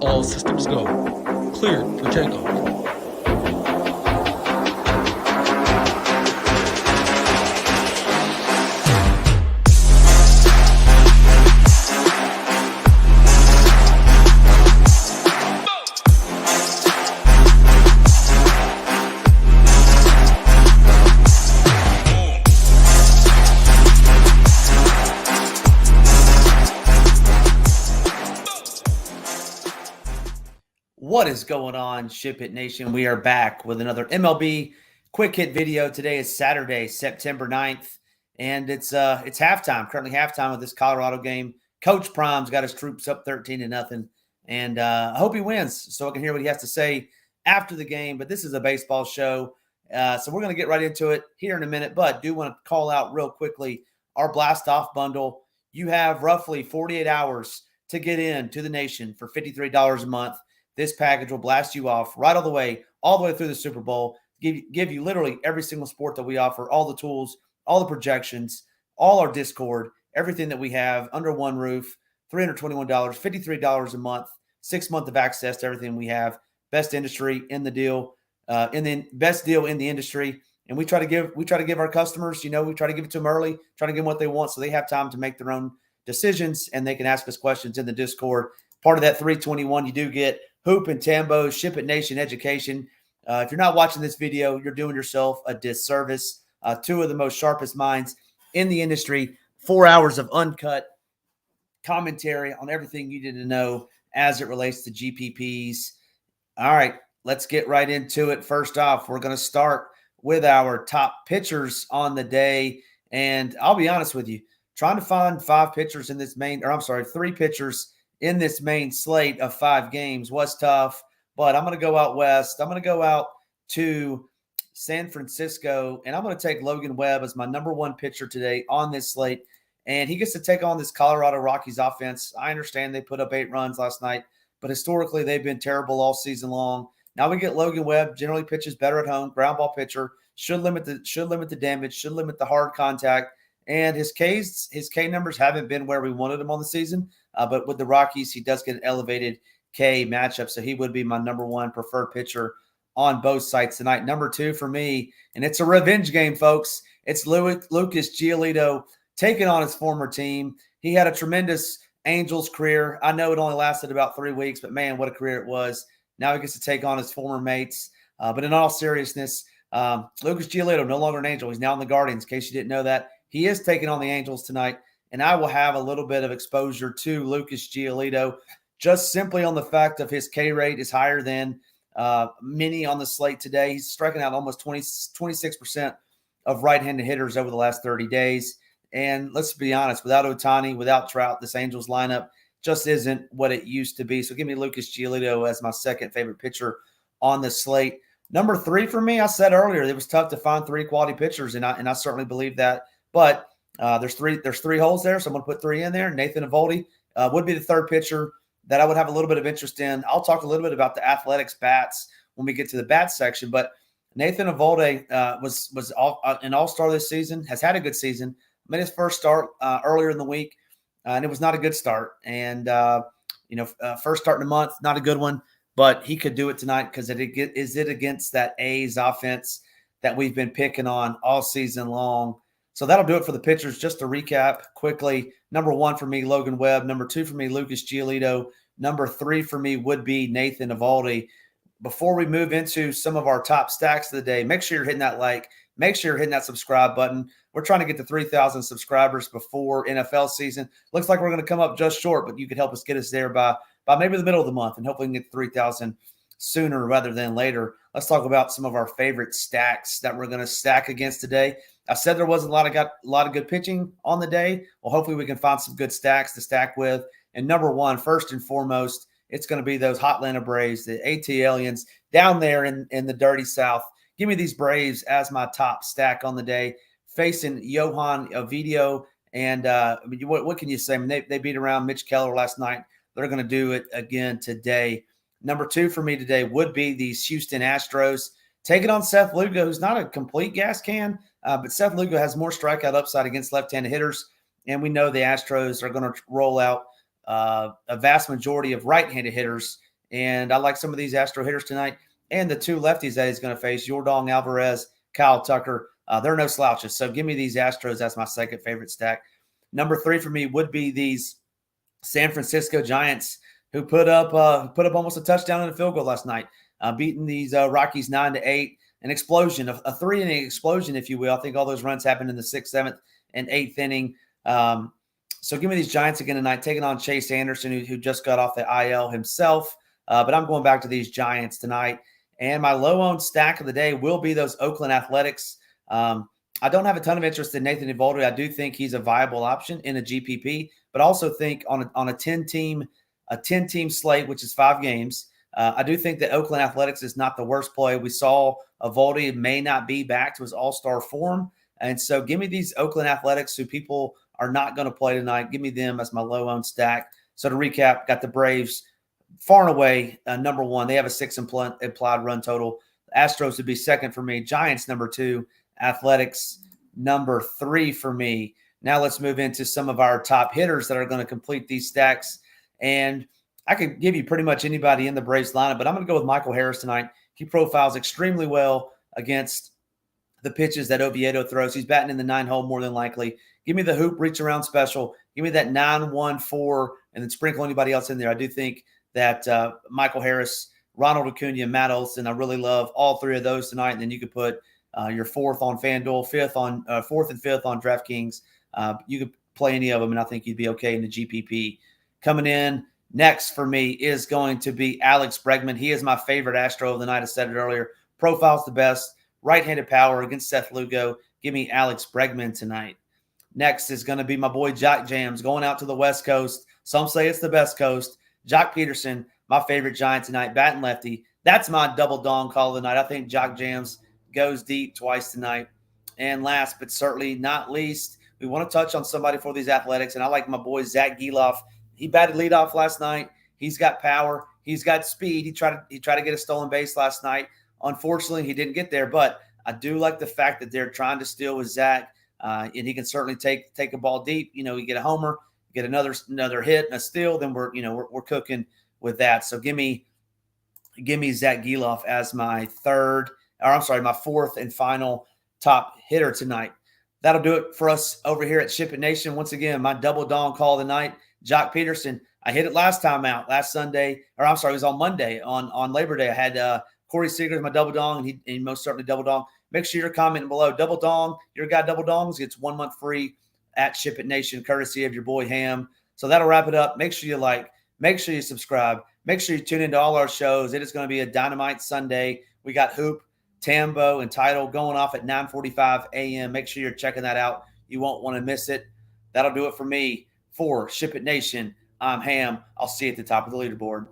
All systems go. Cleared for takeoff. What is going on, SHIPIT Nation? We are back with another MLB quick hit video. Today is Saturday, September 9th, and it's halftime. Currently halftime with this Colorado game. Coach Prime's got his troops up 13-0, and I hope he wins so I can hear what he has to say after the game. But this is a baseball show, so we're going to get right into it here in a minute. But do want to call out real quickly our Blast Off bundle. You have roughly 48 hours to get in to the nation for $53 a month. This package will blast you off right all the way through the Super Bowl, give you literally every single sport that we offer, all the tools, all the projections, all our Discord, everything that we have under one roof, $321, $53 a month, 6 months of access to everything we have. Best industry in the deal, best deal in the industry. And we try to give our customers, we try to give it to them early, try to give them what they want so they have time to make their own decisions and they can ask us questions in the Discord. Part of that $321, you do get Hoop and Tambo, SHIPIT Nation education. If you're not watching this video, you're doing yourself a disservice. Two of the most sharpest minds in the industry, 4 hours of uncut commentary on everything you need to know as it relates to GPPs. All right, let's get right into it. First off, we're going to start with our top pitchers on the day. And I'll be honest with you, trying to find three pitchers in this main slate of 5 games was tough, but I'm going to go out west. I'm going to go out to San Francisco, and I'm going to take Logan Webb as my number 1 pitcher today on this slate, and he gets to take on this Colorado Rockies offense. I understand they put up 8 runs last night, but historically they've been terrible all season long. Now we get Logan Webb, generally pitches better at home, ground ball pitcher, should limit the damage, should limit the hard contact. And his K numbers haven't been where we wanted him on the season, but with the Rockies, he does get an elevated K matchup, so he would be my number 1 preferred pitcher on both sites tonight. Number 2 for me, and it's a revenge game, folks. It's Lucas Giolito taking on his former team. He had a tremendous Angels career. I know it only lasted about 3 weeks, but man, what a career it was. Now he gets to take on his former mates. But in all seriousness, Lucas Giolito, no longer an Angel. He's now in the Guardians, in case you didn't know that. He is taking on the Angels tonight, and I will have a little bit of exposure to Lucas Giolito just simply on the fact of his K rate is higher than many on the slate today. He's striking out almost 26% of right-handed hitters over the last 30 days. And let's be honest, without Ohtani, without Trout, this Angels lineup just isn't what it used to be. So give me Lucas Giolito as my second favorite pitcher on the slate. Number 3 for me, I said earlier, it was tough to find 3 quality pitchers, and I certainly believe that. But there's three holes there, so I'm going to put 3 in there. Nathan Eovaldi would be the third pitcher that I would have a little bit of interest in. I'll talk a little bit about the Athletics bats when we get to the bat section. But Nathan Eovaldi was an all-star this season, has had a good season. Made his first start earlier in the week, and it was not a good start. And, first start in a month, not a good one. But he could do it tonight because is it against that A's offense that we've been picking on all season long. So that'll do it for the pitchers. Just to recap quickly, number 1 for me, Logan Webb. Number 2 for me, Lucas Giolito. Number 3 for me would be Nathan Eovaldi. Before we move into some of our top stacks of the day, make sure you're hitting that like. Make sure you're hitting that subscribe button. We're trying to get to 3,000 subscribers before NFL season. Looks like we're going to come up just short, but you could help us get us there by maybe the middle of the month, and hopefully we can get 3,000 sooner rather than later. Let's talk about some of our favorite stacks that we're going to stack against today. I said there wasn't a lot of good pitching on the day. Well, hopefully we can find some good stacks to stack with. And number 1, first and foremost, it's going to be those Hotlanta Braves, the AT Aliens down there in the dirty South. Give me these Braves as my top stack on the day, facing Johan Ovidio. And what can you say? I mean, they beat around Mitch Keller last night. They're going to do it again today. Number 2 for me today would be these Houston Astros. Taking on Seth Lugo, who's not a complete gas can, but Seth Lugo has more strikeout upside against left-handed hitters. And we know the Astros are going to roll out a vast majority of right-handed hitters And I like some of these Astro hitters tonight. And the two lefties that he's going to face, Yordan Alvarez, Kyle Tucker, they're no slouches. So give me these Astros. That's my second favorite stack. Number 3 for me would be these San Francisco Giants, who put up almost a touchdown and a field goal last night, beating these Rockies 9-8. An explosion, a 3-inning explosion, if you will. I think all those runs happened in the 6th, 7th, and 8th inning. So give me these Giants again tonight, taking on Chase Anderson, who just got off the IL himself. But I'm going back to these Giants tonight. And my low-owned stack of the day will be those Oakland Athletics. I don't have a ton of interest in Nathan Eovaldi. I do think he's a viable option in a GPP, but also think on a 10-team slate, which is 5 games, I do think that Oakland Athletics is not the worst play. We saw Eovaldi may not be back to his all-star form. And so give me these Oakland Athletics who people are not going to play tonight. Give me them as my low-owned stack. So to recap, got the Braves far and away number 1. They have a 6 implied run total. The Astros would be second for me. Giants number 2. Athletics number 3 for me. Now let's move into some of our top hitters that are going to complete these stacks. And I could give you pretty much anybody in the Braves lineup, but I'm going to go with Michael Harris tonight. He profiles extremely well against the pitches that Oviedo throws. He's batting in the 9-hole more than likely. Give me the hoop reach around special. Give me that 9-1-4, and then sprinkle anybody else in there. I do think that Michael Harris, Ronald Acuna, Matt Olson, I really love all 3 of those tonight. And then you could put your 4th on FanDuel, 4th and 5th on DraftKings. You could play any of them, and I think you'd be okay in the GPP. Coming in next for me is going to be Alex Bregman. He is my favorite Astro of the night. I said it earlier. Profile's the best. Right-handed power against Seth Lugo. Give me Alex Bregman tonight. Next is going to be my boy Jock Jams going out to the West Coast. Some say it's the best coast. Jock Peterson, my favorite Giant tonight, batting lefty. That's my double dong call of the night. I think Jock Jams goes deep twice tonight. And last but certainly not least, we want to touch on somebody for these Athletics, and I like my boy Zach Gelof. He batted leadoff last night. He's got power. He's got speed. He tried to get a stolen base last night. Unfortunately, he didn't get there, but I do like the fact that they're trying to steal with Zach, and he can certainly take a ball deep. You know, you get a homer, get another hit and a steal, then we're cooking with that. So give me Zach Gelof as my my 4th and final top hitter tonight. That'll do it for us over here at SHIPIT Nation. Once again, my double dong call of the night, Jock Peterson. I hit it last Sunday, or I'm sorry, it was on Monday on Labor Day. I had Corey Seager as my double dong, and he most certainly double dong. Make sure you're commenting below. Double dong, your guy double dongs gets 1 month free at SHIPIT Nation, courtesy of your boy Ham. So that'll wrap it up. Make sure you like, make sure you subscribe, make sure you tune into all our shows. It is going to be a dynamite Sunday. We got Hoop, Tambo, and Title going off at 9:45 a.m. Make sure you're checking that out. You won't want to miss it. That'll do it for me. For SHIPIT Nation, I'm Ham. I'll see you at the top of the leaderboard.